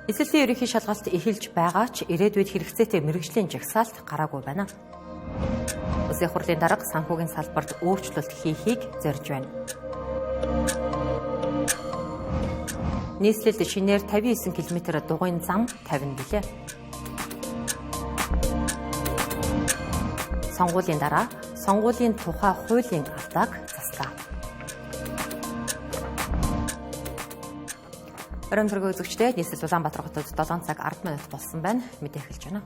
Эсэлтийн ерөнхий шалгалт эхэлж байгаа ч ирээдүйд хэрэгцээтэй мэргэжлийн жагсаалт гараагүй байна. Улсын хурлын дарга санхүүгийн салбарт өөрчлөлт хийхийг зорж байна. Нийслэлд шинээр 59 км дугуйн зам тавина гэлээ. Сонгуулийн дараа сонгуулийн тухай хуулийн алдааг заслаа. Орон зургийн үзэгчдээ нийслэл Улаанбаатар хотод 7 цаг 10 минут болсон байна. Мэдээ эхэлж байна.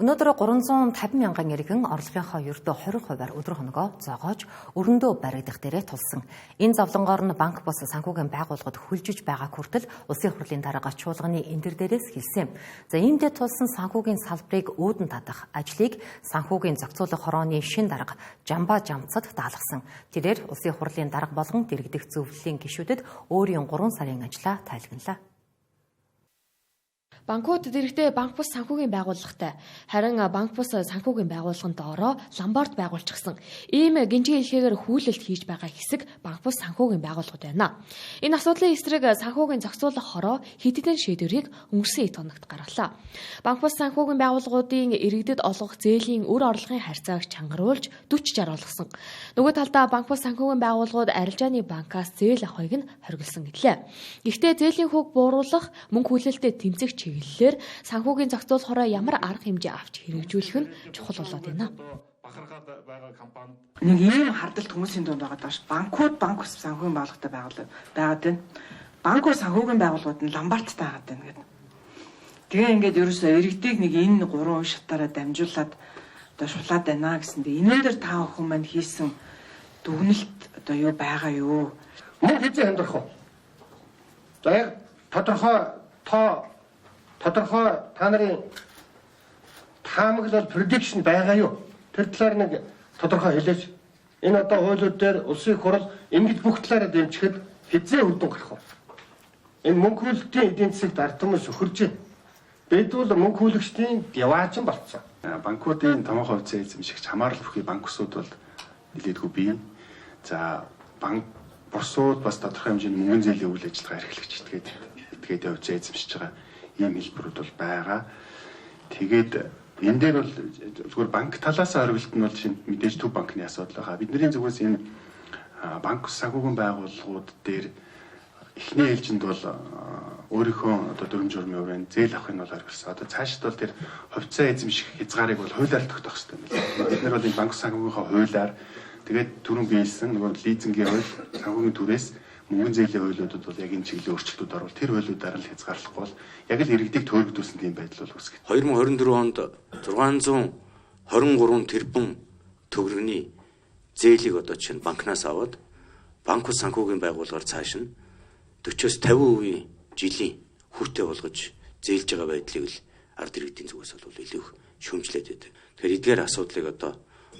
Өнөөдөр 350 мянган иргэн орлогынхоо ердөө 20%-аар өдөр хоногоо зоогоож өрөндөө баригдах дээрээ тулсан. Энэ зовлонгоор нь банк бус санхүүгийн байгууллагад хүлжиж байгаа хүртэл улсын хурлын дарга чуулганы эндэр дээрээс хэлсэн. За иймдээ тулсан санхүүгийн салбарыг өөдөн татах ажлыг санхүүгийн зохицуулах хорооны шин дарга Жамба Жамцад даалгасан. Тэрээр улсын хурлын дарга болгон дэргэдэх зөвлөлийн гишүүдэд өөрийн 3 сарын ажлаа тайлбарлаа. Банкуд дэрэгдээ банк бус санхүүгийн байгууллагатай. Харин банк бус санхүүгийн байгууллагын доороо ломбард байгуулчихсан. Ийм гинжиг хэлхээгээр хүлээлт хийж байгаа хэсэг банк бус санхүүгийн байгууллагууд байна. Энэ асуудлын эсрэг санхүүгийн зохицуулах хороо хэдийдэн шийдвэрийг өнгөрсөн 7 хоногт гаргалаа. Банк бус санхүүгийн байгууллагуудын иргэдэд олгох зээлийн өр орлогын харьцааг чангаруулж 40-60 олгосон. Нөгөө талдаа банк бус санхүүгийн байгууллагууд арилжааны банкаас зээл авахыг нь хоригдсан гэлээ. Гэхдээ зээлийн хүүг бууруулах, мөнгө хүлээлтэд тэмцэх чиглэлээр санхүүгийн зохицуулах хороо ямар арга хэмжээ авч хэрэгжүүлэх нь чухал болоод байна. Нэг ийм хардалт хүмүүсийн дунд байгаа даа ш. Банкуд банк ус санхүүгийн байгууллагатай байгаад байна. Банк ус санхүүгийн байгууллагууд нь ломбардтай байгаад байна гэдэг. Тэгээ ингээд ерөөсөө иргэдийг нэг энэ 3 шатаараа дамжуулаад одоо шулаад байна гэсэндээ энэ дээр таа хүн маань хийсэн дүгнэлт одоо юу байгаа юу? Мөн хэзээ хандах вэ? За яг тодорхой та нарын таамаглал prediction байгаа юу? Тэр талаар нэг тодорхой хэлээч. Энэ одоо хуулиуд дээр улсын хурал ингэж бүх талаараа дэмжихэд хэзээ үр дүн гарах вэ? Энэ мөнгө хүлэгтийн эдийн засагт ард түмэн сөхөрж байна. Бидвэл мөнгө хүлэгчдийн яваачин болцсон. Банкуудын томоохон хувьцаа эзэмшигч хамаарал бүхий банк усуд бол нэлээдгүй бий. За банк бусууд бас тодорхой хэмжээний мөнгөн зээлийн үйл ажиллагаа эрхлэгч этгээд хувьцаа эзэмшиж байгаа ийм хэлбэрүүд бол байгаа. Тэгээд энэ дээр бол зөвхөн банк талаас оргилт нь бол шинэ мэдээж төв банкны асуудал байгаа. Бидний зүгээс энэ банк санхүүгийн байгууллагууд дээр эхний ээлжинд бол өөрийнхөө одоо дүрм журмын өрөөнд зээл авахыг нь бол оргилсан. Одоо цаашд бол тэр хувьцаа эзэмших хязгаарыг бол хуулиар тогтоох хэрэгтэй юм байна. Бид нар бол энэ банк санхүүгийнхаа хуулиар тэгээд түрүүн биелсэн нөгөө лизингийн хууль санхүүгийн түрээс мөнгөн зээлийн хуулиудад бол яг энэ чиглэлийн өөрчлөлтүүд орвол тэр хуулиудаар л хязгаарлахгүй бол яг л иргэдийг төөрөгдүүлсэн тийм байдал бол үүсгэж. 2024 онд 623 тэрбум төгрөгийн зээлийг одоо чинь банкнаас аваад банк ус санхүүгийн байгууллагаар цааш нь 40-50% жилийн хүүтэй болгож зээлж байгаа байдлыг л ард иргэдийн зүгээс бол илүү их шүүмжлээд байдаг. Тэгэхээр эдгээр асуудлыг одоо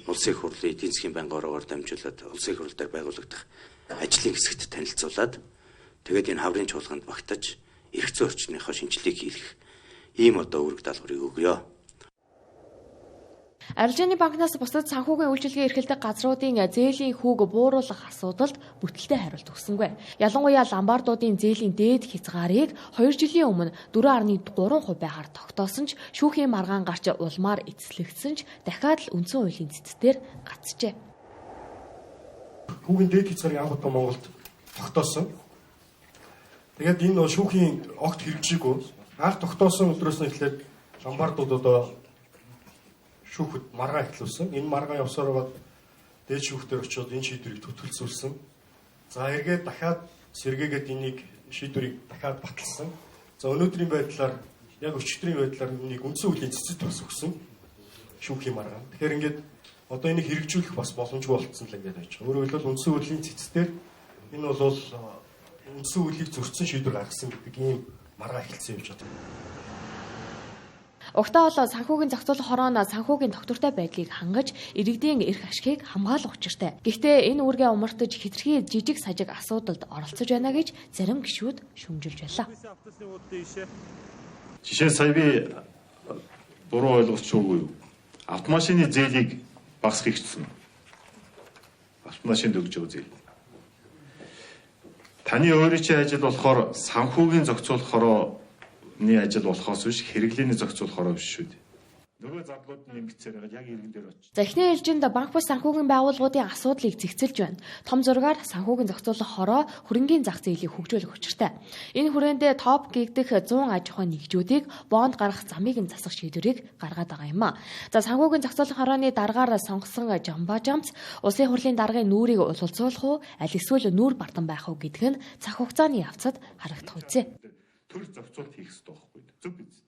улсын хурлын эдийн засгийн байнгын дамжуулаад улсын хурал дээр байгуулагдах ажлын хэсэгт танилцуулаад тэгээд энэ хаврын чуулганд багтаж эрх зүйн орчныхоо шинжилгээг хийх ийм одоо үүрэг даалгаврыг өгье. Арилжааны банкнаас бусдад санхүүгийн үйлчилгээ эрхэлдэг газруудын зээлийн хүүг бууруулах асуудалд бүтэлтэй хариулт өгсөнгүй. Ялангуяа ломбардуудын зээлийн дээд хязгаарыг 2 жилийн өмнө 4.3% байгаар тогтоосон ч шүүхийн маргаан гарч улмаар эцэслэгдсэн ч дахиад л үндсэн хуулийн цэцтээр гацжээ. Хүүгийн дээд хязгаарыг анх удаа Монголд тогтоосон. Тэгээд энэ шүүхийн огт хэрэгжээгүй. Анх тогтоосон өдрөөс нь эхлээд ломбардууд одоо шүүхэд маргаа эхлүүлсэн. Энэ маргаа явсаар байгаа дээд шүүхтэр очиод энэ шийдвэрийг төтөлцүүлсэн. За эргээд дахиад сэргээгээд энийг шийдвэрийг дахиад баталсан. За өнөөдрийн байдлаар яг өчигдрийн байдлаар энийг үндсэн хуулийн цэцэд бас өгсөн шүүхийн маргаа. Тэгэхээр ингээд одоо энийг хэрэгжүүлэх бас боломжгүй болцсон л ингээд байж байгаа. Өөрөөр хэлбэл үндсэн хуулийн цэцтээр энэ бол үндсэн хуулийг зөрчсөн шийдвэр гаргасан гэдэг ийм маргаа эхэлсэн явж байгаа. Угтаа бол санхүүгийн зохицуулах хорооно санхүүгийн тогтвортой байдлыг хангаж иргэдийн эрх ашгийг хамгаалах учиртай. Гэхдээ энэ үүргээ умартаж хэтэрхий жижиг сажиг асуудалд оролцож байна гэж зарим гишүүд шүмжилж байлаа. Жишээ сая би буруу ойлгочихгүй юу? Автомашины зээлийг багасгах гэсэн. Автомашинд өгж байгаа зээл. Таны өөрийн чинь ажил болохоор санхүүгийн зохицуулах хорооны ажил болохоос биш хэрэглээний зохицуулах хороо биш шүү дээ. Нөгөө задлууд нь ингэцээр яг иргэн дээр очиж. За эхний ээлжинд банк бус санхүүгийн байгууллагуудын асуудлыг зэгцэлж байна. Том зургаар санхүүгийн зохицуулах хороо хөрөнгийн зах зээлийг хөгжүүлэх учиртай. Энэ хүрээндээ топ гэгдэх 100 аж ахуйн нэгжүүдийг бонд гаргах замыг нь засах шийдвэрийг гаргаад байгаа юм а. За санхүүгийн зохицуулах хорооны дараагаар сонгосон Жамбажамц улсын хурлын даргын нүрийг улалцуулах уу, аль эсвэл нүүр бартан байх уу гэдг нь цаг хугацааны явцад харагдах үзье. Төр зохицуулт хийх хэрэгтэй байхгүй юу? Зөв биз?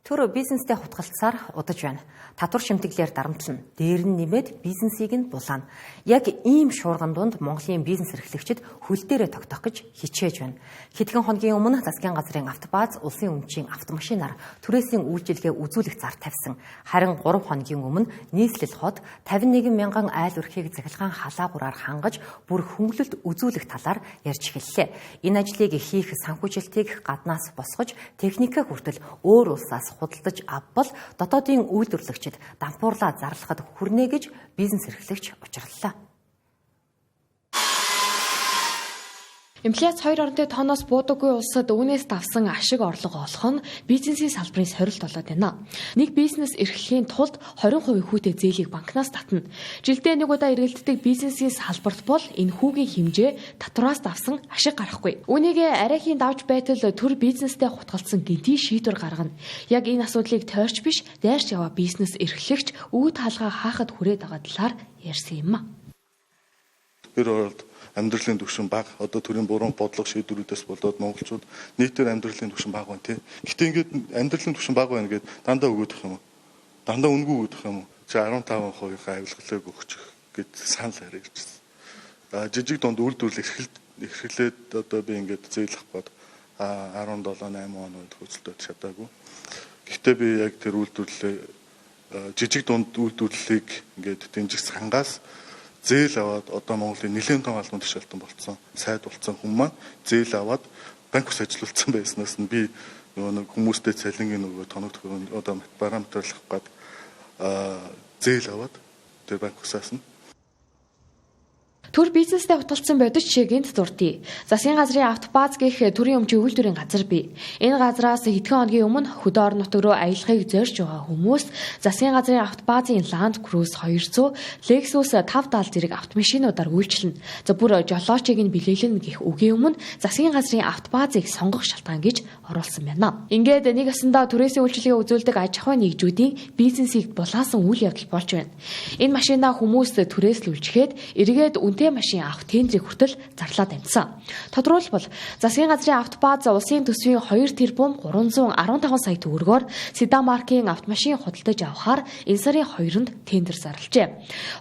Төр бизнестэй хутгалцсаар удаж байна. Татвар шимтгэлээр дарамтлана. Дээр нь нэмээд бизнесийг нь булаана. Яг ийм шуурган дунд Монголын бизнес эрхлэгчид хөл дээрээ тогтоох гэж хичээж байна. Хэдхэн хоногийн өмнө засгийн газрын автобаз улсын өмчийн автомашинаар түрээсийн үйлчилгээ үзүүлэх зар тавьсан. Харин 3 хоногийн өмнө нийслэл хот 51 мянган айл өрхийг захилгаан халаагураар хангаж бүр хөнгөлөлт үзүүлэх талаар ярьж эхэллээ. Энэ ажлыг хийх санхүүжилтийг гаднаас босгож техникээ хүртэл өөр улсаас худалдаж авбал дотоодын үйлдвэрлэгчид дампуурлаа зарлахад хүрнэ гэж бизнес эрхлэгч учрлалаа. Инфляц 2.5 тонноос буудаггүй улсад үүнээс давсан ашиг орлого олох нь бизнесийн салбарын сорилт болоод байна. Нэг бизнес эрхлэхийн тулд 20% хүүтэй зээлийг банкнаас татна. Жилдээ нэг удаа эргэлддэг бизнесийн салбарт бол энэ хүүгийн хэмжээ татвараас давсан ашиг гарахгүй. Үүнийг арайхийн давж байтал төр бизнестэй хутгалсан гинтийн шийдвэр гаргана. Яг энэ асуудлыг тойрч биш, дайрч яваа бизнес эрхлэгч үе таалгаа хаахад хүрээд байгаа талаар ярьсан юм а. Амьдралын түвшин бага, одоо төрийн буруу бодлого шийдвэрүүдээс болоод монголчууд нийтээр амьдралын түвшин бага байна тий. Гэтэ ингээд амьдралын түвшин бага байна гэд дандаа өгödөх юм уу? Дандаа үнгүй өгödөх юм уу? Чи 15%-ийн авилгалыг өгчих гэд санал харагдчихсан. Жижиг дунд үйлдвэрлэл эрхлээд одоо би ингээд зээлэх гээд 17-8 оноод хөцөлдөд чадаагүй. Гэхдээ би яг тэр үйлдвэрлэлээ жижиг дунд үйлдвэрлэлийг ингээд дэмжих сангаас зээл аваад одоо Монголын нэлээд том албан тушаалтан болцсон, сайд болцсон хүмүүс маань зээл аваад банк ус ажилуулсан байснаас нь би нөгөө хүмүүстэй цалингийн нөгөө тоног төгрөг одоо параметрлах гээд зээл аваад тэр банк усаас нь Төр бизнестэй хутгалцсан бодит жишээг энд дурдъя. Засгийн газрын автобаз гэх төрийн өмчийн үйлдвэрийн газар бий. Энэ газраас хэдхэн хоногийн өмнө хөдөө орон нутаг руу аялахыг зорьж байгаа хүмүүс засгийн газрын автобазын Land Cruise 200, Lexus 570 зэрэг автомашинуудаар үйлчилнэ. За бүр жолоочийг нь билээлнэ гэх үгийн өмнө засгийн газрын автобазыг сонгох шалтгаан гэж оруулсан байна. Ингээд нэг ясандаа түрээсийн үйлчилгээ үзүүлдэг аж ахуйн нэгжүүдийн бизнесийг булаасан үйл явдал болж байна. Энэ машинаа хүмүүс түрээслүүлчихэд эргээд үнэтэй машин авах тендерийг хүртэл зарлаад амьдсан. Тодорхойлбол засгийн газрын автобаз улсын төсвийн 2 тэрбум 315 сая төгрөгөөр Седан маркийн автомашин худалдаж авахаар энэ сарын 2-нд тендер зарлажээ.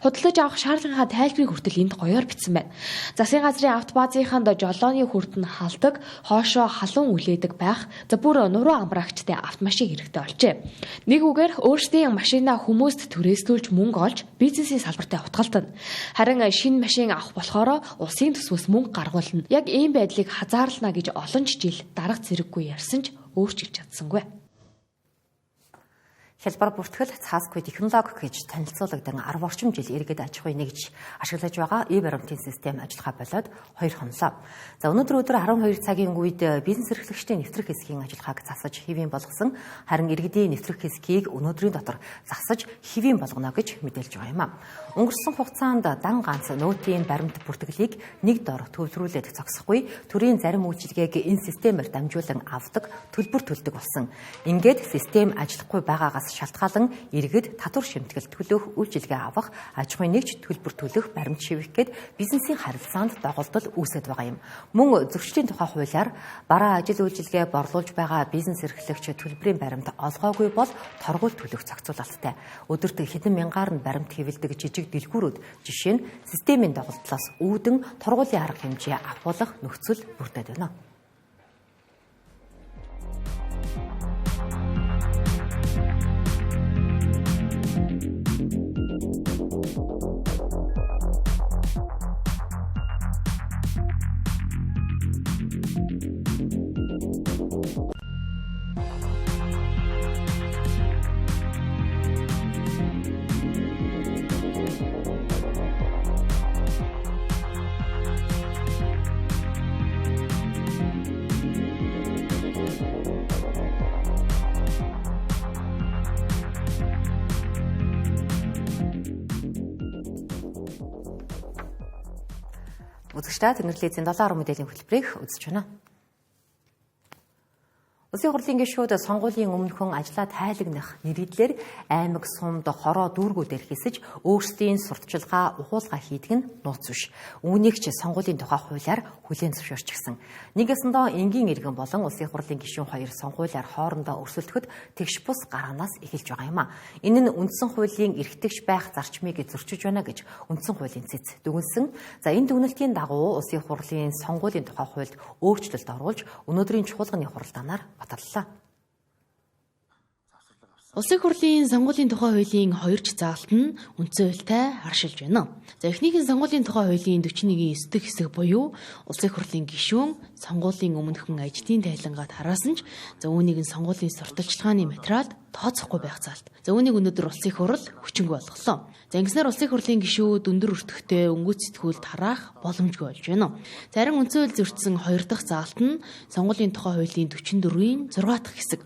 Худалдаж авах шаардлагынхаа тайлбарыг хүртэл энд гоёор бичсэн байна. Засгийн газрын автобазынханд жолооны хүрт нь халдаг, хоошоо халуун үлээдэг байх, за бүр нуруу амраагчтай автомашин хэрэгтэй болжээ. Нэг үгээр өөрсдийн машинаа хүмүүст түрээслүүлж мөнгө олж бизнесийн салбартаа хутгалдана. Харин шинэ машин авах болохоор улсын төсвөөс мөнгө гаргуулна. Яг ийм байдлыг хазаарлана гэж олон жил дарга зэрэггүй ярьсан ч өөрчилж чадсангүй. Хялбар бүртгэл цаасгүй технологи гэж танилцуулагдсан 10 орчим жил иргэд аж ахуй нэгж ашиглаж байгаа e-баримтын систем ажиллахаа болоод 2 хонлоо. За өнөөдөр 12 цагийн үед бизнес эрхлэгчдийн нэвтрэх хэсгийн ажиллагааг засаж хэвийн болгосон. Харин иргэдийн нэвтрэх хэсгийг өнөөдрийн дотор засаж хэвийн болгоно гэж мэдээлж байгаа юм а. Өнгөрсөн хугацаанд дан ганц нөтийн баримт бүртгэлийг нэг дор төвлөрүүлээд зогсохгүй төрийн зарим үйлчилгээг энэ системээр дамжуулан авдаг, төлбөр төлдөг болсон. Ингээд систем ажиллахгүй байгаагаас шалтгаалan иргэд татвар шимтгэл төлөх үйлчилгээ авах, аж ахуйн нэгж төлбөр төлөх, баримт шивэх гээд бизнесийн харилцаанд доголдол үүсэж байгаа юм. Мөн зөрчлийн тухай хуулиар бараа ажил үйлчилгээ борлуулж байгаа бизнес эрхлэгч төлбөрийн баримт олгоогүй бол торгууль төлөх зохицуулалттай. Өдөрт хэдэн мянгаар нь баримт хэвлэдэг жижиг дэлгүүрүүд жишээ нь системийн доголдлоос үүдэн торгуулийн арга хэмжээ авахулах нөхцөл бүрдээд байна. Үзэгчдээ Тэнгэрлэгчийн 7 мэдээллийн хөтөлбөрийг үзэж байна. Улсын хурлын гишүүд сонгуулийн өмнөхөн ажлаа тайлагнах нэрийдлэр аймаг сумд хороо дүүргүүдээр хисэж өөрсдийн сурталчилгаа ухуулга хийдэг нь нууц биш. Үүнийг ч сонгуулийн тухай хуулиар хүлээн зөвшөөрчихсөн. Нэгсэндээ энгийн иргэн болон улсын хурлын гишүүн хоёр сонгуулиар хоорондоо өрсөлдөхөд тэгш бус гарганаас эхэлж байгаа юм а. Энэ нь үндсэн хуулийн эрхтэгч байх зарчмыг зөрчиж байна гэж үндсэн хуулийн цэц дүгнсэн. За энэ дүгнэлтийн дагуу улсын хурлын сонгуулийн тухай хуульд өөрчлөлт оруулж өнөөдрийн чуулганы хуралдаанаар баталлаа. Улсын хурлын сонгуулийн тухай хуулийн 2 заалт нь үндсэн хуультай харшилж байна. За эхнийх нь сонгуулийн тухай хуулийн 41-ийн 9 дэх хэсэг буюу улсын хурлын гишүүн сонгуулийн өмнөхөн ажлын тайлангаа тараасан ч за үүнийг нь сонгуулийн сурталчилгааны материалд тооцохгүй байх заалт. За үүнийг өнөөдөр улсын хурал хүчингүй болголоо. За ингэснээр улсын хурлын гишүүд өндөр өртөгтэй өнгөц сэтгүүл тараах боломжгүй болж байна. Зарим үндсэн хууль зөрчсөн 2 дахь заалт нь сонгуулийн тухай хуулийн 44-ийн 6 дахь хэсэг.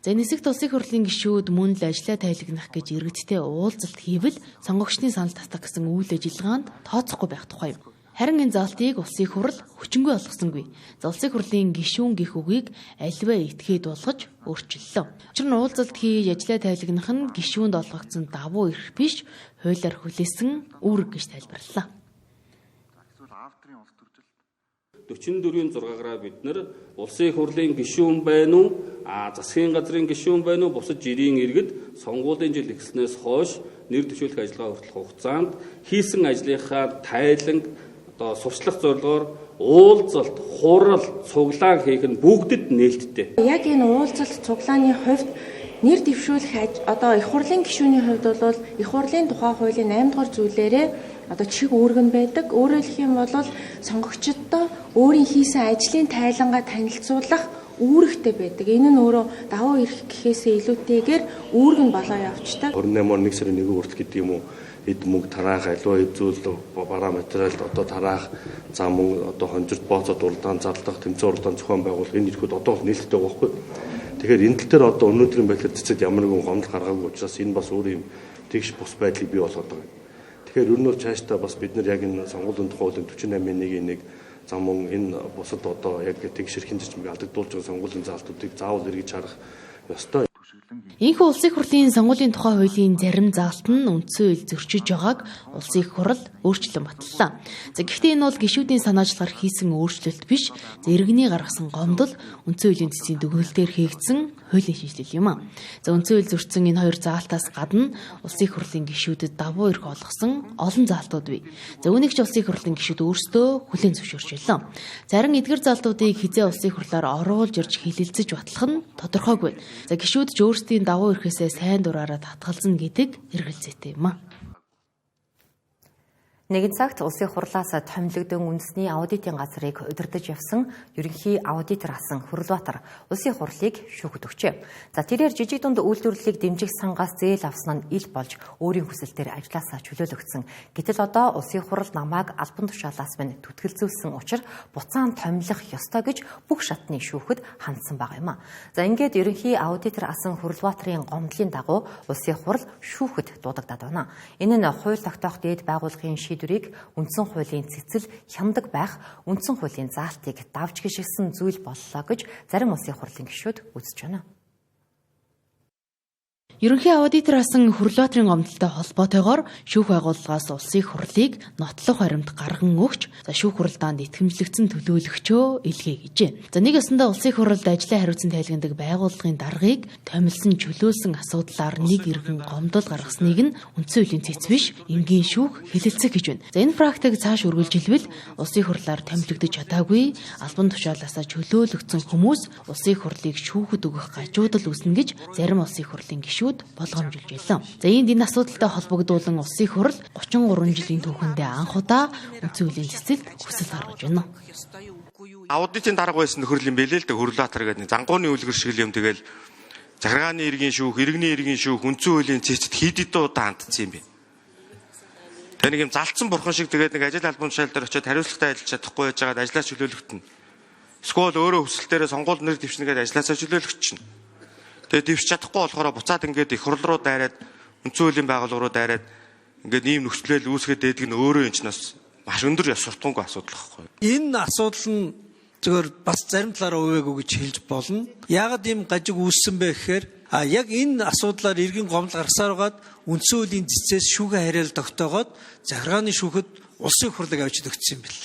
За энэ хэсэгт улсын хурлын гишүүд мөн л ажлаа тайлагнах гэж иргэдтэй уулзалт хийвэл сонгогчдын санал татах гэсэн үйл ажиллагаанд тооцохгүй байх тухай юм. Харин энэ заалтыг улсын хурал хүчингүй болгосонгүй. За улсын хурлын гишүүн гэх үгийг альваа этгээд болгож өөрчиллөө. Учир нь уулзалт хийж ажлаа тайлагнах нь гишүүнд олгогдсон давуу эрх биш, хуулиар хүлээсэн үүрэг гэж тайлбарллаа. 44-ийн 6-аараа бид нар улсын хурлын гишүүн байна уу, засгийн газрын гишүүн байна уу, бусад жирийн иргэд сонгуулийн жил эхэлснээс хойш нэр дэвшүүлэх ажиллагаа хүртэлх хугацаанд хийсэн ажлынхаа тайланг сурчлах зорилгоор уулзалт, хурал, цуглаан хийх нь бүгдэд нээлттэй. Яг энэ уулзалт, цуглааны хувьд нэр дэвшүүлэх их хурлын гишүүний хувьд бол их хурлын тухай хуулийн 8 дугаар зүйлээрээ чиг үүргэн байдаг. Өөрөөр хэлэх юм бол сонгогчдод өөрийн хийсэн ажлын тайлангаа танилцуулах үүрэгтэй байдаг. Энэ нь өөрөө давуу эрх гэхээсээ илүүтэйгээр үүрэг нь болоо явцдаг. 28-оор 1 сарын 1 хүртэл гэдэг юм уу эд мөнгө тараах, аливаа хэвзүүл бараа материалд тараах, за мөн хонжирт бооцоод уралдаан зарлах, тэмцээн уралдаан зохион байгуулах энэ ирэхэд бол нээлттэй байгаа байхгүй. Тэгэхээр энэ тал дээр өнөөдрийн байдлаар цэцэд ямар нэгэн гомдол гаргаагүй учраас энэ бас өөр юм тэгш бус байдлыг бий болгоод байгаа. Тэгэхээр ер нь бол цаашдаа бас бид нар яг энэ сонгуулийн тухай хуулийн 48-1 за мөн энэ бусад яг тэгш ширхэн зарчмыг алдагдуулж байгаа сонгуулийн заалтуудыг заавал эргэж харах ёстой. Энэхүү улсын хурлын сонгуулийн тухай хуулийн зарим заалт нь үндсэн хууль зөрчиж байгааг улсын хурал өөрчлөн баталлаа. За гэхдээ энэ бол гишүүдийн санаачлагаар хийсэн өөрчлөлт биш, иргэний гаргасан гомдол үндсэн хуулийн цэцгийн дүгнэлтээр хийгдсэн хуулийн шинжилэл юм а. За үндсэн хууль зөрчсөн энэ 2 заалтаас гадна улсын хурлын гишүүдэд давуу эрх олгосон олон заалтууд бий. За үүнийг ч улсын хурлын гишүүд өөрсдөө хүлээн зөвшөөрч байлаа. Зарим эдгэр заалтуудыг хизээ улсын хурлаар оруулж ирж хилэлцэж батлах нь тодорхойгүй. За гишүүд ч өөрсдийн давуу эрхээсээ сайн дураараа татгалзна гэдэг эргэлзээтэй юм а. Нэгэн цагт улсын хурлаас томилогдсон үндэсний аудитын газрыг удирдах явсан ерөнхий аудитор асан Хүрлбаатар улсын хурлыг шүүхэд өгчээ. За тэрээр жижиг дунд үйлдвэрлэлийг дэмжих сангаас зээл авсан нь ил болж өөрийн хүсэлтээр ажлаасаа чөлөөлөгдсөн. Гэтэл одоо улсын хурал намайг албан тушаалаас минь түтгэлзүүлсэн учраас буцаан томилох ёстой гэж бүх шатны шүүхэд хандсан байгаа юм а. За ингээд ерөнхий аудитор асан Хүрлбаатарын гомдлын дагуу улсын хурал шүүхэд дуудагдаад байна. Энэ нь хууль тогтоох дээд байгууллагын шийдвэрийг үндсэн хуулийн цэцэл хямдаг байх, үндсэн хуулийн заалтыг давж гიშгсэн зүйл боллоо гэж зарим улсын хурлын гишүүд үзэж байна. Ерөнхий аудитор асан Хүрлбаатарын гомдолтой холбоотойгоор шүүх байгууллагаас улсын хурлыг нотлох баримт гарган өгч, за шүүх хуралдаанд итгэмжлэгдсэн төлөөлөгчөө илгээ гэжээ. За нэг ёсондоо улсын хуралд ажлаа хариуцсан тайлганадаг байгууллагын даргыг томилсон чөлөөлсөн асуудлаар нэг иргэн гомдол гаргасныг нь үндсэн хуулийн цэц биш, энгийн шүүх хэлэлцэх гэж байна. За энэ практик цааш үргэлжилвэл улсын хурлаар томилогдож чадаагүй албан тушаалаасаа чөлөөлөгдсөн хүмүүс улсын хурлыг шүүхэд өгөх гажуудал үүснэ гэж зарим улсын хурлын гишүүд болгоомжилж байлаа. За энэ асуудалтай холбогдуулан улсын хурал 33 жилийн түүхэндээ анх удаа үндсэн хуулийн цэцэлд хүсэл гаргаж байна. Аудитын дарга байсан нөхөрл юм бэлээ л дээ хөрлөатар гэдэг зангууны үлгэр шиг юм тэгэл захиргааны иргэн шүүх, иргэний иргэн шүүх, үндсэн хуулийн цэцэд хэд удаа хандсан юм бэ? Тэ нэг юм залтсан бурхан шиг тэгээд нэг ажил албан тушаал дээр очиод хариуцлагатай ажиллаж чадахгүй байж байгаад ажлаа чөлөөлөгдөн. Эсвэл өөрөө хүсэлтээрээ сонгуульд нэр дэвшнэгээд ажлаасаа чөлөөлөгдчихнэ. Тэгээд дэвшиж чадахгүй болохоор буцаад ингээд их хурл руу дайраад үндсэн хуулийн байгууллага руу дайраад ингээд ийм нөхцөлөл үүсгээд дэдэг нь өөрөө энэ ч бас маш өндөр ёс суртахуунгүй асуудал байхгүй. Энэ асуудал нь зөвхөн бас зарим талаараа өвөөгөө гэж хэлж болно. Яагаад ийм гажиг үүссэн бэ гэхээр яг энэ асуудлаар иргэн гомдол гаргасаар байгаад үндсэн хуулийн цэцээс шүүхэ хариал тогтоогоод захиргааны шүүхэд улсын хурлыг авчид өгсөн юм бэл.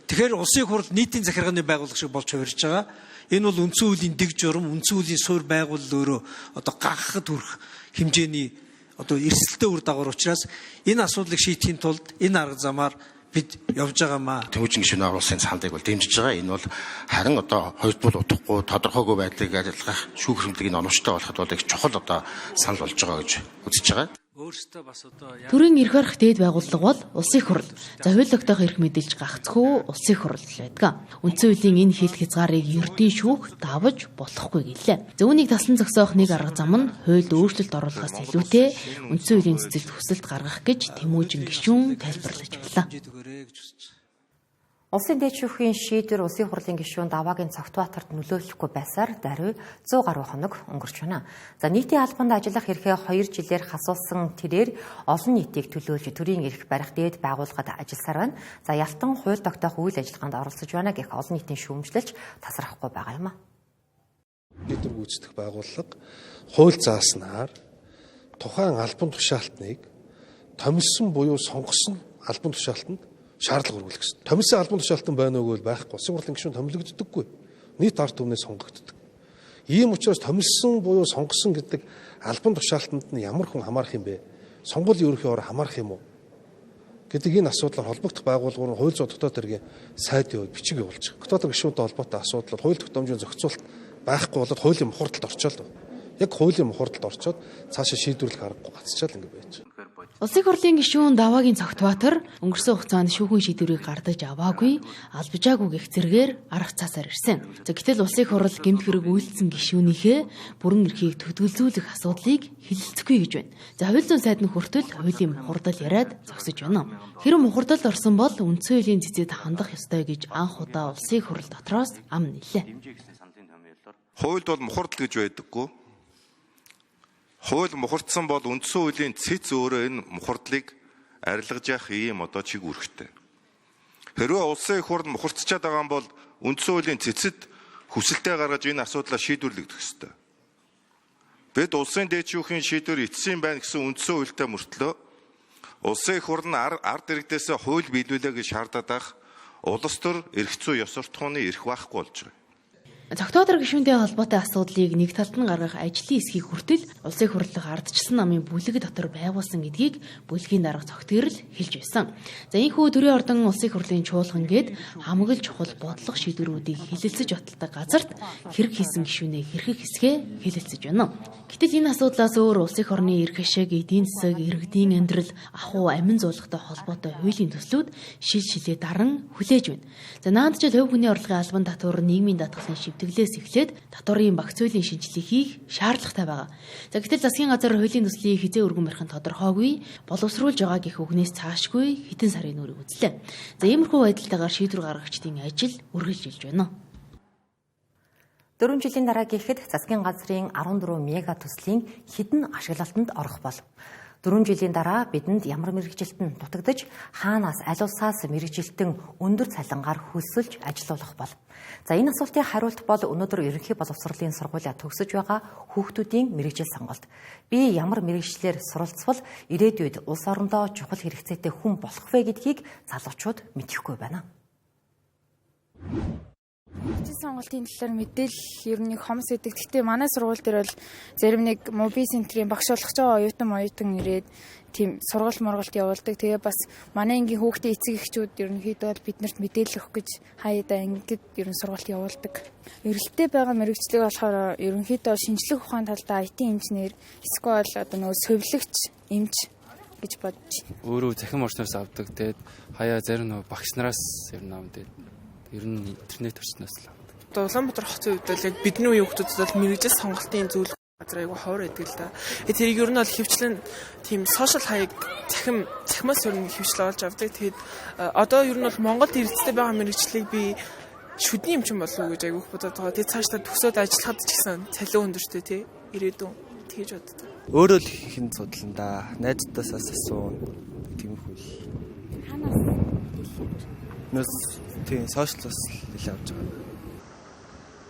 Тэгэхээр улсын хурл нийтийн захиргааны байгууллага шиг болж хувирж байгаа. Энэ бол үндсэн хуулийн дэг журам, үндсэн хуулийн суурь байгууллага өөрөө одоо гахахад хүрэх хэмжээний одоо эрсдэлтэй үр дагавар учраас энэ асуудлыг шийдэхийн тулд энэ арга замаар бид явж байгаамаа. Төвчийн гишүүний оруулсан саналыг бол дэмжиж байгаа. Энэ бол харин одоо хоёрдуул утгагүй тодорхойгүй байдлыг арилгах шүүх хэмжээний оновчтой болоход бол их чухал одоо санал болж байгаа гэж үзэж байгаа. Төрийн эрх арга дээд байгууллага бол улсын хурл. За хууль тогтоох эрх мэдэлж гагцгүй улсын хурл байдаг. Үндсэн хуулийн энэ хил хязгаарыг ердийн шүүх давж болохгүй гэлээ. Зүүнийг таслан зогсоох нэг арга зам нь хуульд өөрчлөлт оруулахаас илүүтэй үндсэн хуулийн цэцэлд хүсэлт гаргах гэж Тэмүүжин гишүүн тайлбарлаж байлаа. Улсын дээд шүүхийн шийдвэр улсын хурлын гишүүн Даваагийн Цогтбаатарт нөлөөлөхгүй байсаар даруй 100 гаруй хоног өнгөрч байна. За нийтийн албанд ажиллах эрхээ 2 жилээр хасуулсан тэрээр олон нийтийг төлөөлж төрийн эрх барих дээд байгууллагад ажилласаар байна. За ялтан хууль тогтоох үйл ажиллагаанд оролцож байна гэх олон нийтийн шүүмжлэлч тасрахгүй байгаа юм а. Нийтвэр гүйцэтгэх байгууллага хууль зааснаар тухайн албан тушаалтныг томилсон буюу сонгосон албан тушаалтанд шаардлага өргүүлэх гэсэн. Томилсон албан тушаалтан байна уу гэвэл байхгүй. Улсын хурлын гишүүн томилогддоггүй. Нийт ард түмнээс сонгогддог. Ийм учраас томилсон буюу сонгосон гэдэг албан тушаалтанд нь ямар хүн хамаарах юм бэ? Сонгуулийн ерөнхий ор хамаарах юм уу? Гэдэг энэ асуудлаар холбогдох байгууллагууд нь хууль зүйн дотоод хэргийн сайдын хувьд бичиг явуулж байгаа. Дотоод гишүүнтэй холбоотой асуудлууд хууль тогтоомжийн зохицуулалт байхгүй болоод хуулийн мухардалд орчоол. Яг хуулийн мухардалд орчоод цаашаа шийдвэрлэх аргагүй гацчаал ингэ байж байгаа. Улсын хурлын гишүүн Даваагийн Цогтбаатар өнгөрсөн хугацаанд шүүхийн шийдвэрийг гардаж аваагүй, албажаагүй гэх зэргээр арга цаасаар ирсэн. За гэтэл улсын хурл гэмт хэрэг үйлдсэн гишүүнийхээ бүрэн эрхийг төдөлзүүлэх асуудлыг хэлэлцэхгүй гэж байна. За хууль зүйн сайд нь хүртэл хуулийн мухардал яриад зогсож байна. Хэрэв мухардалд орсон бол үндсэн хуулийн цэцэд хандах ёстой гэж анх удаа улсын хурл дотроос ам нэлээ. Хуульд бол мухардал гэж байдаггүй. Хууль мухардсан бол үндсэн хуулийн цэц өөрөө энэ мухардлыг арилгаж явах ийм одоо чиг үүрэгтэй. Хэрвээ улсын их хурл мухардчаад байгаа юм бол үндсэн хуулийн цэцэд хүсэлтээ гаргаж энэ асуудлаа шийдвэрлэгдэх ёстой. Бид улсын дээд шүүхийн шийдвэр эцсийн байна гэсэн үндсэн хуультай мөртлөө улсын их хурл нь ард иргэдээс хууль биелүүлээ гэж шаардаад байх улс төр эрх зүй ёс суртахууны эрх байхгүй болж байгаа. Цогтбаатар гишүүнтэй холбоотой асуудлыг нэг талд нь гаргах ажлын эсхийг хүртэл улсын хурлах ардчилсан намын бүлэг дотор байгуулсан гэдгийг бүлгийн дарга цогтгэрэл хэлж байсан. За энэхүү төрийн ордон улсын хурлын чуулган гээд хамгийн чухал бодлого шийдвэрүүдийг хэлэлцэж баталдаг газарт хэрэг хийсэн гишүүнээ хэрхэх хэсгээ хэлэлцэж байна. Гэтэл энэ асуудлаас өөр улсын орны эрх ашиг, эдийн засаг, иргэдийн амьдрал, ахуй амин зуулгатай холбоотой хуулийн төслүүд шилжлээ даран хүлээж байна. За наадчил хувь хүний орлогын албан татвар нийгмийн даатгалын шивтгэлээс эхлээд татварын багц хуулийн шинжилгээг хийх шаардлагатай байгаа. За гэтэл засгийн газар хуулийн төслийг хизээ өргөн барих нь тодорхойгүй, боловсруулж байгаа гэх үгнээс цаашгүй хэдэн сарын нүрийг үзлээ. За иймэрхүү байдалтайгаар шийдвэр гаргагчдын ажил үргэлжилж байна. 4 жилийн дараа гэхэд засгийн газрын 14 мега төслийн хідэн ашиглалтанд орох бол 4 жилийн дараа бидэнд ямар мэрэгжилтэн дутагдж хаанаас аль улсаас мэрэгжилтэн өндөр цалингаар хөлсөлж ажиллах бол. За энэ асуултын хариулт бол өнөөдөр ерөнхий боловсролын сургуулиа төгсөж байгаа хүүхдүүдийн мэрэгжил сонголт. Би ямар мэрэгчлэр суралцвал ирээдүйд улс орондоо чухал хэрэгцээтэй хүн болох вэ гэдгийг залуучууд мэдэхгүй байна. Мэргэжил сонголтын талаар мэдээлэл ер нь хомс өгдөг. Гэхдээ манай сургууль дээр бол зарим нэг моби центрийн багш болох ч оюутан ирээд тийм сургалт морголт явуулдаг. Тэгээ бас манай ангийн хүүхдийн эцэг эхчүүд ерөнхийдөө бол биднэрт мэдээлэл өгөх гэж хаяада ангид ер нь сургалт явуулдаг. Эрэлттэй байгаа мэргэжлийг болохоор ерөнхийдөө шинжлэх ухааны талдаа IT инженер, эсвэл одоо нөгөө совилогч, эмч гэж бодож байна. Өөрөө захин орчноос авдаг. Тэгээд хаяа зарим нөгөө багш нараас ер нь авдаг. Ер нь интернет орчноос л. Улаанбаатар хотын үед л яг бидний үеийн хүмүүсд бол мэрэгжил сонголтын зүйл газар айгүй ховор байдаг л да. Тэрийг ер нь бол хөвчлэн тийм сошиал хаяг цахимаас ер нь хөвчлээ олж авдаг. Тэгээд одоо ер нь бол Монголд эрдэстэй байгаа мэрэгчлийг би шүдний юмчин болов уу гэж айгүй бодоод байгаа. Тэгээд цаашдаа төгсөөд ажиллахад ч гэсэн цалин өндөртэй тий ирээдүйн тэгж боддог. Өөрөө л хин судлан да. Найзтаасаас асуун тиймэрхүү. Нас тийм сошиалс л авч байгаа.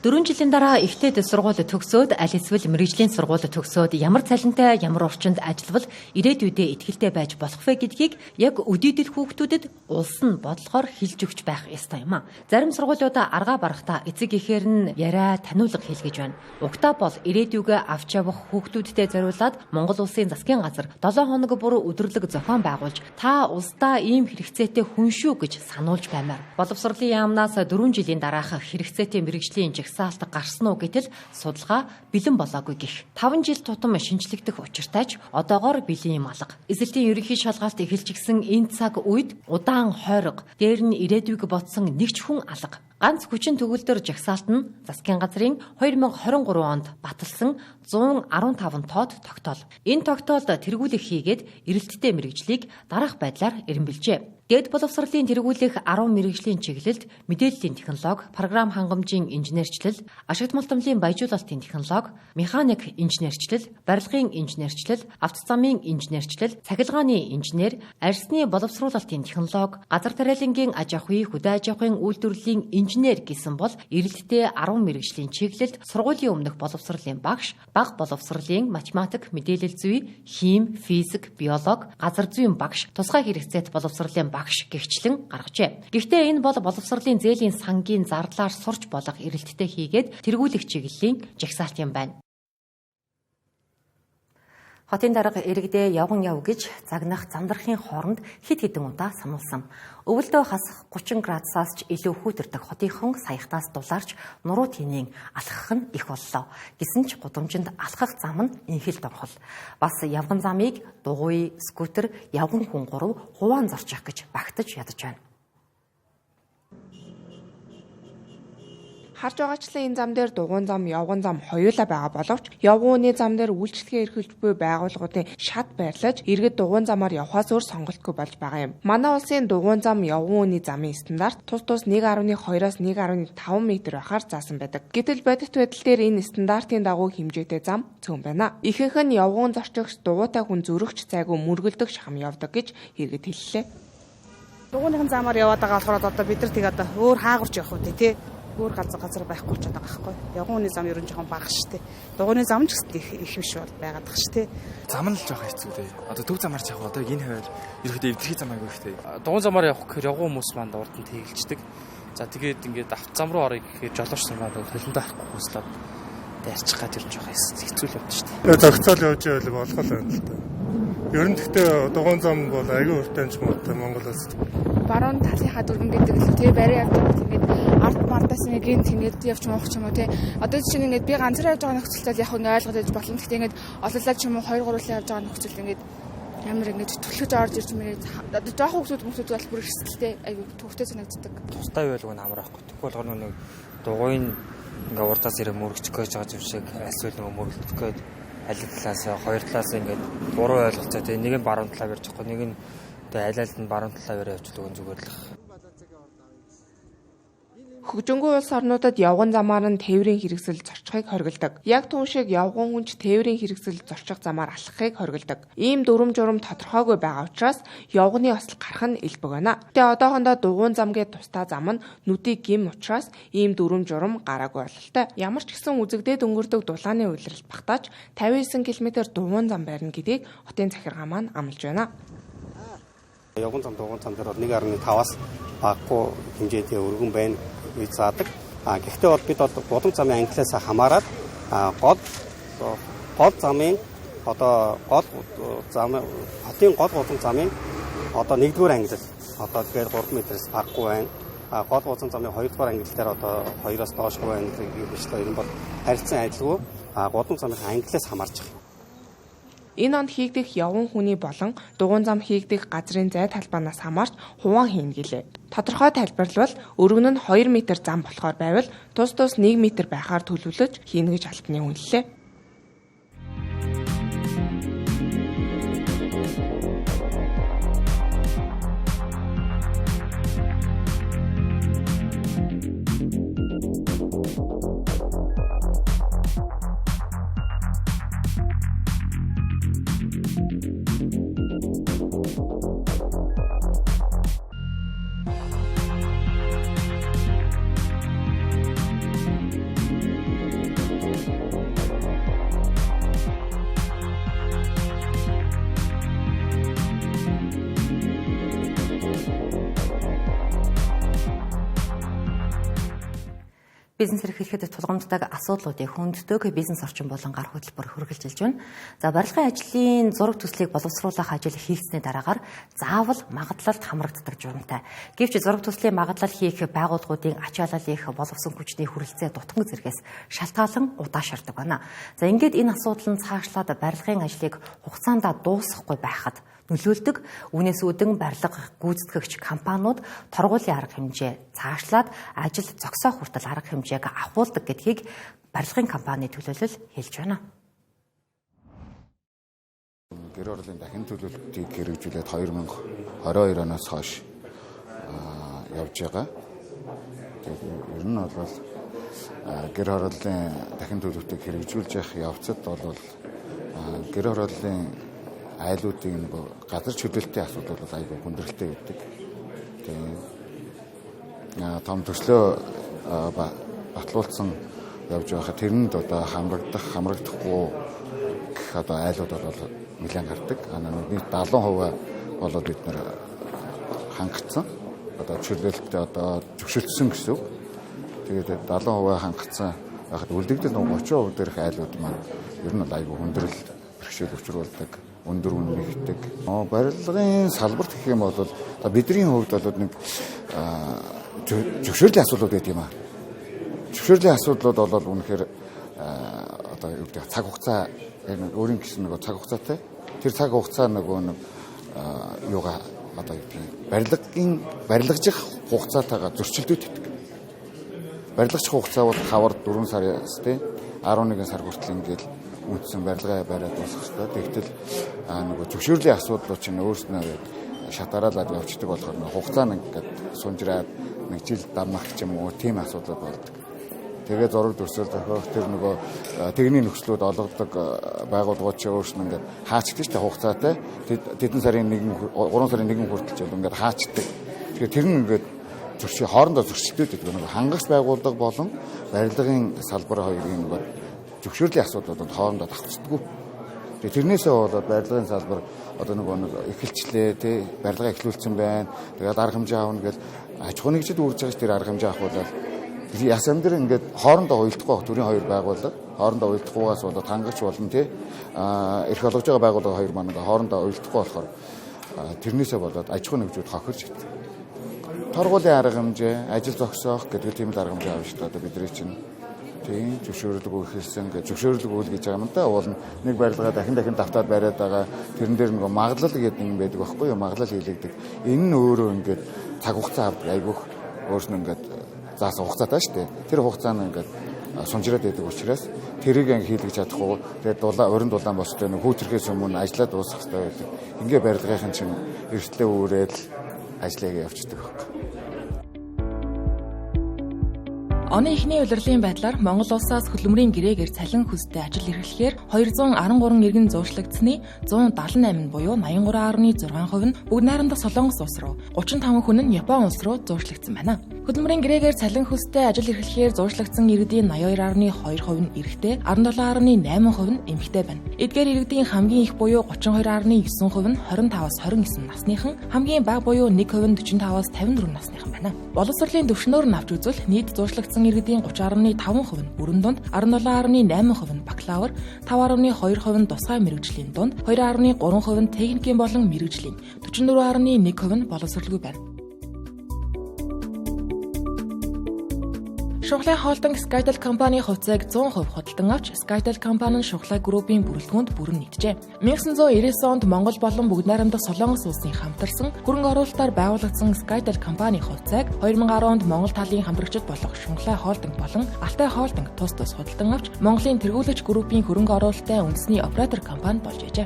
4 жилийн дараа ихтэйд сургууль төгсөөд аль эсвэл мэрэгжлийн сургууль төгсөөд ямар цалинтай ямар орчинд ажиллавал ирээдүйдээ ихтэй байж болох вэ гэдгийг яг өдийдэл хүүхдүүдэд улс нь бодлохоор хэлж өгч байх ёстой юм а. Зарим сургуулиудаа аргаа барахтаа эцэг эхээр нь яриа таниулга хийлгэж байна. Угтаа бол ирээдүйгээ авч явах хүүхдүүдтэй зориулаад Монгол улсын засгийн газар 7 хоног бүр өдөрлөг зохион байгуулж та улсдаа ийм хэрэгцээтэй хүн шүү гэж сануулж баймаар. Боловсролын яамнаас 4 жилийн дараах хэрэгцээтэй мэрэгжлийн жагсаалт гарсан уу гэтэл судалгаа бэлэн болоогүй гэх. 5 жил тутам шинжлэгдэх учиртай ч одоогоор бэлэн юм алга. Эзэлтийн ерөнхий шалгалт эхэлж гисэн энэ цаг үед удаан хойрог, дээр нь ирээдүйг ботсон нэг ч хүн алга. Ганц хүчин төгөлдөр жагсаалт нь засгийн газрын 2023 онд баталсан 115 тоод тогтоол. Энэ тогтоолд тэргүүлэх хийгээд эрэлттэй мэрэгжлийг дараах байдлаар эренбэлжээ. Дэд боловсролын тэргүүлэх 10 мэрэгжлийн чиглэлд мэдээллийн технологи, програм хангамжийн инженерчлэл, ашигт малтамлын баяжуулалтын технологи, механик инженерчлэл, барилгын инженерчлэл, автозамын инженерчлэл, цахилгааны инженер, арьсны боловсруулалтын технологи, газар тариалангийн аж ахуй, хөдөө аж ахуйн үйлдвэрлэлийн инженер гэсэн бол эрэлттэй 10 мэрэгжлийн чиглэлд сургуулийн өмнөх боловсролын багш, бага боловсролын математик, мэдээлэл зүй, хим, физик, биолог, газар зүйн багш, тусгай хэрэгцээт боловсролын багш гэгчлэн гаргажээ. Гэхдээ энэ бол боловсролын зээлийн сангийн зардлаар сурч болох эрэлттэй хийгээд тэргүүлэх чиглэлийн жагсаалт юм байна. Хотын дарга иргэдээ явган яв гэж загнах замдрахын хооронд хэд хэдэн удаа сануулсан. Өвөлдөө хасах 30 градусаас ч илүү хүүтэрдэг хотынхон саяхтаас дулаарч нуруу тийнийн алхах нь их боллоо. Гэсэн ч гудамжинд алхах зам нь инхэл донхол. Бас явган замыг дугуй, скутер, явган хүн гурав хуваан зорчих гэж багтаж ядаж байна. Харж байгаачлан энэ зам дээр дугуйн зам, явган зам хоёулаа байгаа боловч явгууны зам дээр үйлчлэгээ эрхэлж буй байгууллагуудын шат байрлаж иргэд дугуйн замаар явхаас өөр сонголтгүй болж байгаа юм. Манай улсын дугуйн зам, явгууны замын стандарт тус 1.2-аас 1.5 м байхаар заасан байдаг. Гэтэл бодит байдал дээр энэ стандартын дагуу хэмжээтэй зам цөөн байна. Ихэнх нь явгуун зорчигч дугуйтай хүн зөрөгч цайгүй мөргөлдөг шахам явдаг гэж иргэд хэллээ. Дугуйныхан замаар яваад байгаа болохоор одоо бид нар тэг одоо өөр хаагурч явах үү тий. Өөр газар байхгүй болчиход байгаа байхгүй. Явгууны зам ер нь жоохон бага штэ. Дугуйны зам ч гэсэн их биш бол байгаад байгаа штэ. Зам нь л жоохон хэцүү дээ. Одоо төв замаар ч явах одоо энэ хавар ерөөдөө эвдэрхий зам аягүй ихтэй. Дугуйн замаар явах гэхээр явгуун хүмүүс манд урд нь тэгэлждэг. За тэгээд ингээд автозам руу орё гэхээр жолооч замаар толондоо харахгүй хүслээд дайрчих гад ер нь жоохон хэцүү л явдаг штэ. Зогцоол явж байвал болох л байна л да. Ер нь гэхдээ дугуйн зам бол аягүй уртанч муутай Монголоос. Баруун талынхаа дүргэн гэдэг л тий барай явдаг ингээд ард мартаас ингээд тэгээд явж муух ч юм уу тий. Одоо чинь ингээд би ганцаараа явж байгаа нөхцөлд яг ингээд ойлгоод байж болно. Гэхдээ ингээд олоолаа ч юм уу 2 3 явж байгаа нөхцөлд ингээд ямар ингээд түлхэж орж ирж мэрээ одоо жоохон хүмүүс бол бүр хэсэлтэй айгүй төвхтэй санагддаг. Тустай байлгүй амар байхгүй. Тэгвэл болохоор нэг дугуйн ингээд урдаас ирээ мөрөгч гэж байгаа юм шиг эсвэл нөгөө мөрөлдөх гээд аль талаас хоёр талаас ингээд буруу ойлголцоо тий. Нэг нь баруун талаар ярьж байгаа, нэг нь аль алд нь баруун талаар явж байгаа зүгээр л. Хөгжингүй улс орнуудад явган замаар нь тээврийн хэрэгсэл зорчихыг хориглодог. Яг түн шиг явган хүнч тээврийн хэрэгсэл зорчих замаар алхахыг хориглодог. Ийм дүрм журам тодорхойгүй байгаа учраас явганы осол гарах нь элбэг байна. Гэтэ одоохондоо дугуйн зам гээд тусдаа зам нь нүдийг гим учраас ийм дүрм журам гараагүй бололтой. Ямар ч гэсэн үзэгдээд өнгөрдөг дулааны улиралд багтааж 59 км дугуйн зам барина гэдгийг хотын захиргаа маань амлаж байна. Явган зам дугуйн зам дээр 1.5-аас багагүй хэмжээтэй өргөн байна гэж заадаг. Гэхдээ бол бид гудамж замын ангиллаас хамаарат гол замын одоо хотын гол гудамж замын одоо 1-р ангил одоо тэгэхээр 3 м-с багагүй байна. Гол гудамж замын 2-р ангил дээр одоо 2-оос доошгүй байна гэж бичлээ. Энэ бол харилцан адилгүй гудамж замын ангиллаас хамаарч байгаа. Энэ онд хийгдэх явган хүний болон дугуйн зам хийгдэх газрын зай талбайнаас хамаарч хуваан хийнэ гэлээ. Тодорхой тайлбарлавал өргөн нь 2 м зам болохоор байвал тус 1 м байхаар төлөвлөж хийнэ гэж албаны үнэллээ. Бизнес эрхлэхэд тулгамддаг асуудлуудыг хүнддэг бизнес орчин болон гар хөдлөлбөр хөргөлжилж байна. За барилгын ажлын зураг төслийг боловсруулах ажил хийгдсэний дараагаар заавал магадлалд хамрагддаг журамтай. Гэвч зураг төслийн магадлал хийх байгууллагуудын ачаалал их боловсон хүчний хүрэлцээ дутган зэргээс шалтгаалan удаашардаг байна. За ингээд энэ асуудал нь цаашлаад барилгын ажлыг хугацаанд дуусгахгүй байхад нөлөөлдөг. Үүнээс үүдэн барилга гүйцэтгэгч компаниуд торгуулийн арга хэмжээ цаашлаад ажил зогсоох хүртэл арга хэмжээг агуулдаг гэдгийг барилгын компани төлөөлөл хэлж байна. Гэр оролын дахин төлөвлөлтийг хэрэгжүүлээд 2022 оноос хойш явж байгаа. Ер нь бол гэр оролын дахин төлөвлөлтийг хэрэгжүүлж явах явцад бол гэр оролын айлуудын газар чөлөөлтийн асуудал бол айгүй хүндрэлтэй байдаг. Тэгээ том төслөө батлуулсан явж байхад тэрэнд одоо хамрагдахгүй гэх одоо айлууд бол нэлээд гардаг. Нэг 70% болоод бид нэр хангацсан. Одоо чөлөөлтөд одоо зөвшөөрсөн гэсэн үг. Тэгээд 70% хангацсан байхад үлдэгдэл 30% дээрх айлууд маань ер нь айгүй хүндрэл бэрхшээл учруулдаг. Өндөр үнэлэгдэг. Барилгын салбарт гэх юм бол бидний хувьд бол нэг зөвшөөрлийн асуудлууд байдаг юм аа. Зөвшөөрлийн асуудлууд бол үнэхээр одоо юу гэдэг цаг хугацаа өөрийн гэсэн нэг цаг хугацаатай. Тэр цаг хугацаа нөгөө нэг юугаа одоо юу гэдэг барилгажих хугацаатайгаа зөрчилдөд байдаг. Барилгажих хугацаа бол хавар 4 сараас тий 11 сар хүртэл ингээл үндсэн барилгаа бариад дуусгах хэрэгтэй. Тэгтэл нөгөө зөвшөөрлийн асуудлууд чинь өөрснөө шатараалаад явчихдаг болохоор хугацаа нэг ингээд сунжраад нэг жил дамнах ч юм уу тийм асуудал болдог. Тэгээд зураг төсөл зохиох тэр нөгөө техникийн нөхцлүүд олгодог байгууллагууд чинь өөрснөө ингээд хаачдаг ч хугацаатай. Тэдэн сарын 3 сарын 1 хүртэл ч ингээд хаачдаг. Тэгэхээр тэр нь ингээд хоорондоо зөрчилдөд байдаг. Нөгөө хангагч байгууллага болон барилгын салбар хоёрын нөгөө зөвшөөрлийн асуудлууд хоорондоо давтцдаггүй. Тэгээ тэрнээсээ болоод барилгын салбар одоо нэг эхэлчлээ тий барилгаа эхлүүлсэн байна. Тэгээд арга хэмжээ аавна гэж аж ахуйн нэгжид үрж байгаа ч тэр арга хэмжээ авахулаад ясам дээр ингээд хоорондоо уялдахгүй төрийн хоёр байгууллага хоорондоо уялдахгүйгаас болоод хангагч болон тий эрх олгож байгаа байгууллага хоёр маань хоорондоо уялдахгүй болохоор тэрнээсээ болоод аж ахуйн нэгжүүд хохирч идэх. Торгуулийн арга хэмжээ, ажил зогсоох гэдэг тийм л арга хэмжээ авах шүү дээ. Одоо бидний чинь тийм зөвшөөрлөг өгөхэлсэн гэж зөвшөөрлөг үйл гэж байгаа юм да. Уул нэг барилгаа дахин давтаад бариад байгаа. Тэрэн дээр нэг магадлал гэдэг юм байдаг байхгүй юу? Магадлал хийлэгдэг. Энэ нь өөрөө ингээд цаг хугацаа авдаг айгүйх өөрснөө ингээд заасан хугацаатай шүү дээ. Тэр хугацаанд ингээд сунжраад байдаг учраас тэрийг хийлгэж чадахгүй. Тэгээд уран дулаан бостой нэг хүүчрхээс өмнө ажиллаад дуусгах хэрэгтэй байдаг. Ингээ барилгын чинь эртлээ үүрээд ажлыг явуулдаг байхгүй. Оны эхний улирлын байдлаар Монгол улсаас хөдөлмөрийн гэрээгээр цалин хүстэй ажил эрхлэхээр 213 иргэн зуушлагдсны 178 буюу 83.6% нь бүгд найрамдах Солонгос улс руу, 35 хүн нь Япон улс руу зуушлагдсан байна. Хөдөлмөрийн гэрээгээр цалин хүстэй ажил эрхлэхээр зуушлагдсан иргэдийн 82.2% нь эрэгтэй, 17.8% нь эмэгтэй байна. Эдгээр иргэдийн хамгийн их буюу 32.9% нь 25-аас 29 насныхан, хамгийн бага буюу 1% нь 45-аас 54 насныхан байна. Боловсролын түвшнөөр нь авч үзвэл нийт зуушлагдсан иргэдийн 30.5% нь бүрэн дунд, 17.8% нь бакалавр, 5.2% нь тусгай мэргэжлийн дунд, 2.3% нь техникийн болон мэргэжлийн, 44.1% нь боловсролгүй байна. Шунхлын холдинг Skytel компани хувьцааг 100% худалдан авч Skytel компани нь Шунхлаа группийн бүрэлдэхүүнд бүрэн нийтжээ. 1990 онд Монгол болон Бүгд найрамдах Солонгос улсын хамтарсан хөрөнгө оруулалтаар байгуулагдсан Skytel компани хувьцааг 2010 онд Монгол талын хамтрагчид болох Шунхлаа холдинг болон Алтай холдинг тус худалдан авч Монголын тэргүүлэгч группийн хөрөнгө оруулалттай үндэсний оператор компани болжээ.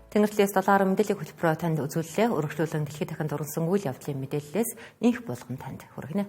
Тэнгэрлээс 7 мэдээллийн хөтөлбөрөөр танд үзүүллээ. Өргөжлүүлэн дэлхийд дахин дурсан үйл явдлын мэдээллээс инх болгон танд хүргэнэ.